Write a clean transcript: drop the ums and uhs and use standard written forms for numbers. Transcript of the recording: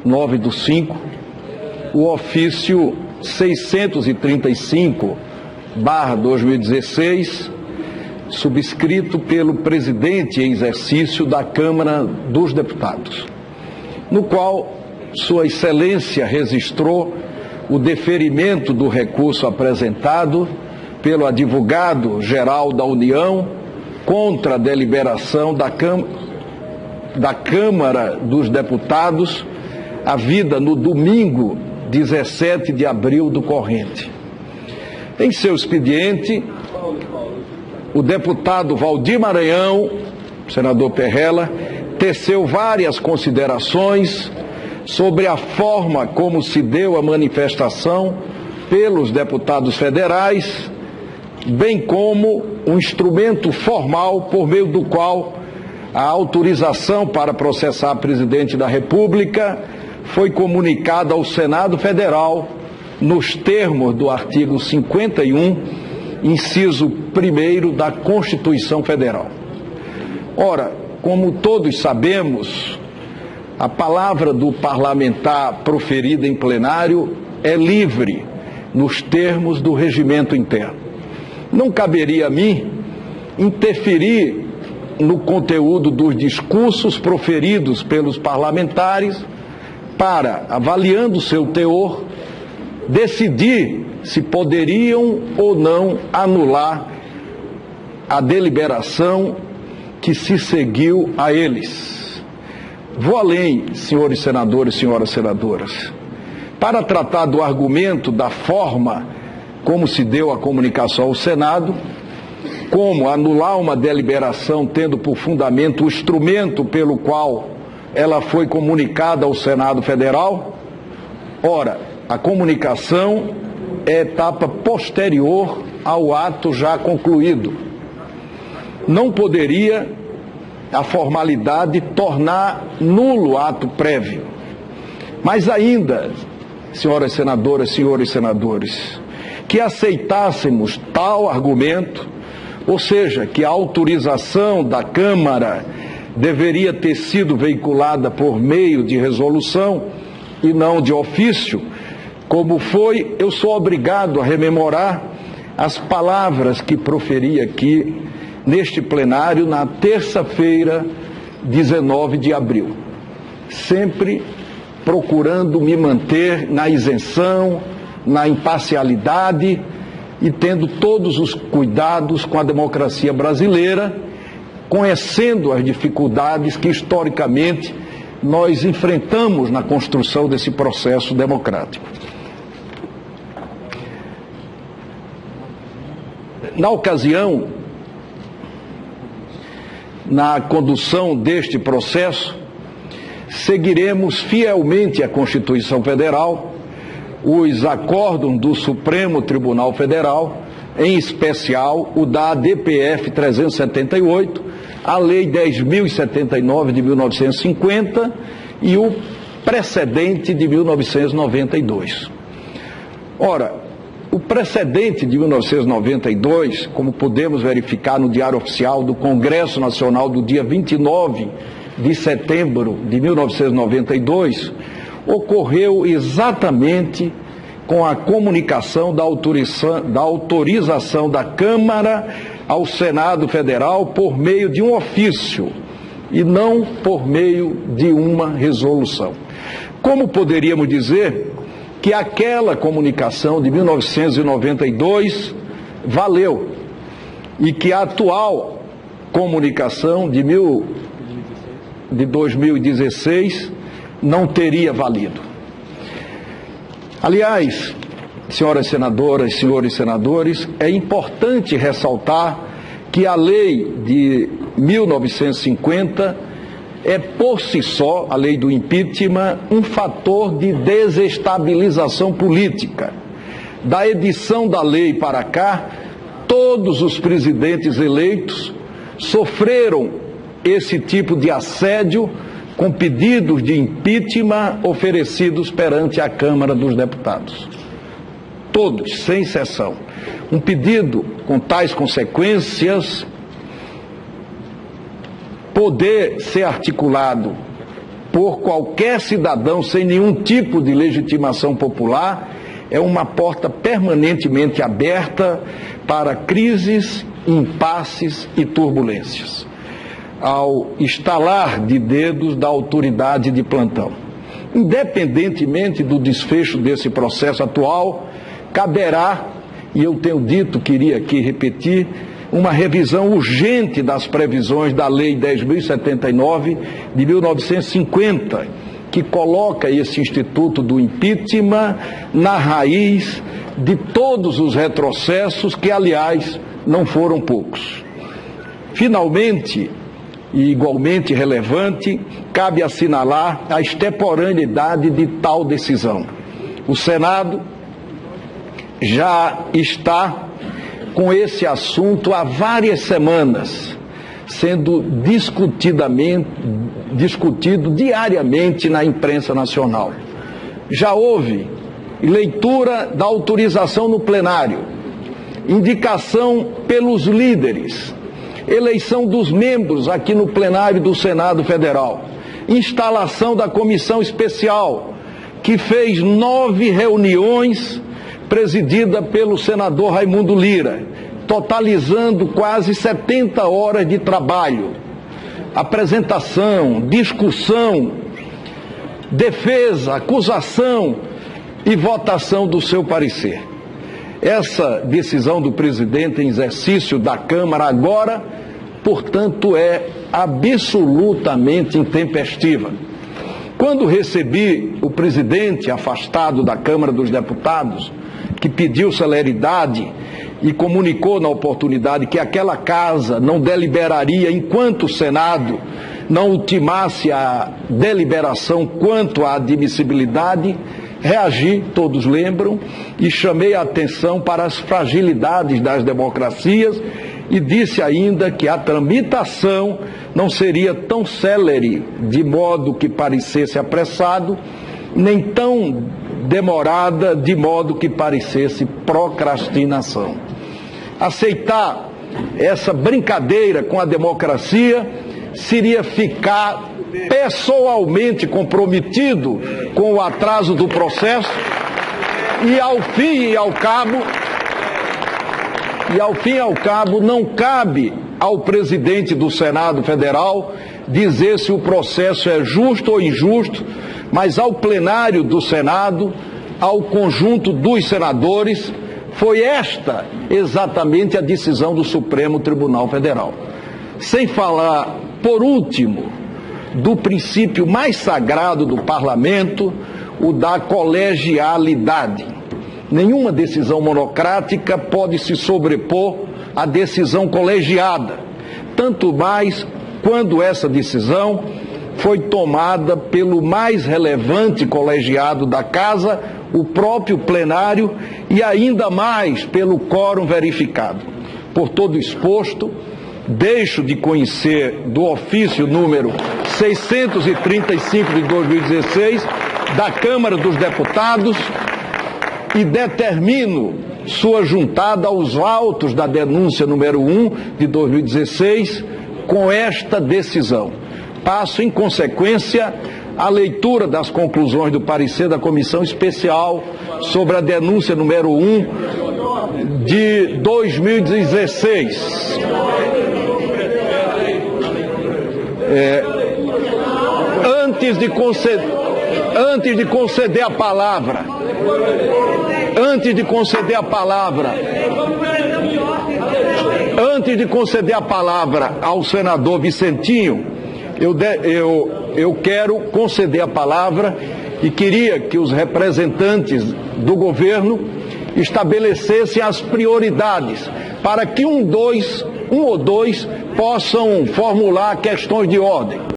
9/5, o ofício 635/2016, subscrito pelo presidente em exercício da Câmara dos Deputados, no qual Sua Excelência registrou o deferimento do recurso apresentado pelo advogado-geral da União contra a deliberação da Câmara dos Deputados, havida no domingo 17 de abril do corrente. Em seu expediente, o deputado Valdir Maranhão, senador Perrella, teceu várias considerações sobre a forma como se deu a manifestação pelos deputados federais, bem como um instrumento formal por meio do qual a autorização para processar presidente da República foi comunicada ao Senado Federal nos termos do artigo 51, inciso 1º da Constituição Federal. Ora, como todos sabemos, a palavra do parlamentar proferida em plenário é livre nos termos do regimento interno. Não caberia a mim interferir no conteúdo dos discursos proferidos pelos parlamentares para, avaliando seu teor, decidir se poderiam ou não anular a deliberação que se seguiu a eles. Vou além, senhores senadores e senhoras senadoras, para tratar do argumento da forma como se deu a comunicação ao Senado, como anular uma deliberação tendo por fundamento o instrumento pelo qual ela foi comunicada ao Senado Federal. Ora, a comunicação é etapa posterior ao ato já concluído. Não poderia a formalidade tornar nulo o ato prévio. Mas ainda, senhoras senadoras, senhores senadores, que aceitássemos tal argumento, ou seja, que a autorização da Câmara deveria ter sido veiculada por meio de resolução e não de ofício, como foi, eu sou obrigado a rememorar as palavras que proferi aqui neste plenário na terça-feira, 19 de abril, sempre procurando me manter na isenção, na imparcialidade e tendo todos os cuidados com a democracia brasileira, conhecendo as dificuldades que historicamente nós enfrentamos na construção desse processo democrático. Na ocasião, na condução deste processo, seguiremos fielmente a Constituição Federal, os acórdãos do Supremo Tribunal Federal, em especial o da ADPF 378, a Lei 10.079 de 1950 e o precedente de 1992. Ora, o precedente de 1992, como podemos verificar no Diário Oficial do Congresso Nacional do dia 29 de setembro de 1992, ocorreu exatamente com a comunicação da autorização da Câmara ao Senado Federal por meio de um ofício e não por meio de uma resolução. Como poderíamos dizer que aquela comunicação de 1992 valeu e que a atual comunicação de 2016 não teria valido? Aliás, senhoras senadoras, senhores senadores, é importante ressaltar que a lei de 1950 é por si só, a lei do impeachment, um fator de desestabilização política. Da edição da lei para cá, todos os presidentes eleitos sofreram esse tipo de assédio com pedidos de impeachment oferecidos perante a Câmara dos Deputados. Todos, sem exceção. Um pedido com tais consequências poder ser articulado por qualquer cidadão sem nenhum tipo de legitimação popular é uma porta permanentemente aberta para crises, impasses e turbulências, ao estalar de dedos da autoridade de plantão. Independentemente do desfecho desse processo atual, caberá, e eu tenho dito, queria aqui repetir, uma revisão urgente das previsões da Lei 10.079 de 1950, que coloca esse instituto do impeachment na raiz de todos os retrocessos, que, aliás, não foram poucos. Finalmente, e igualmente relevante, cabe assinalar a extemporaneidade de tal decisão. O Senado já está com esse assunto há várias semanas, sendo discutido diariamente na imprensa nacional. Já houve leitura da autorização no plenário, indicação pelos líderes, eleição dos membros aqui no plenário do Senado Federal, instalação da comissão especial, que fez 9 reuniões, presidida pelo senador Raimundo Lira, totalizando quase 70 horas de trabalho, apresentação, discussão, defesa, acusação e votação do seu parecer. Essa decisão do presidente em exercício da Câmara agora, portanto, é absolutamente intempestiva. Quando recebi o presidente afastado da Câmara dos Deputados, que pediu celeridade e comunicou na oportunidade que aquela casa não deliberaria enquanto o Senado não ultimasse a deliberação quanto à admissibilidade, reagi, todos lembram, e chamei a atenção para as fragilidades das democracias e disse ainda que a tramitação não seria tão célere, de modo que parecesse apressado, nem tão demorada, de modo que parecesse procrastinação. Aceitar essa brincadeira com a democracia seria ficar pessoalmente comprometido com o atraso do processo e ao fim e ao cabo não cabe ao presidente do Senado Federal dizer se o processo é justo ou injusto, mas ao plenário do Senado, ao conjunto dos senadores, foi esta exatamente a decisão do Supremo Tribunal Federal. Sem falar, por último, do princípio mais sagrado do parlamento, o da colegialidade. Nenhuma decisão monocrática pode se sobrepor à decisão colegiada, tanto mais quando essa decisão foi tomada pelo mais relevante colegiado da Casa, o próprio plenário, e ainda mais pelo quórum verificado. Por todo exposto, deixo de conhecer do ofício número 635 de 2016 da Câmara dos Deputados e determino sua juntada aos autos da denúncia número 1 de 2016 com esta decisão. Passo, em consequência, a leitura das conclusões do parecer da Comissão Especial sobre a denúncia número 1 de 2016. Antes de conceder a palavra ao senador Vicentinho, eu quero conceder a palavra e queria que os representantes do governo estabelecessem as prioridades para que um ou dois possam formular questões de ordem.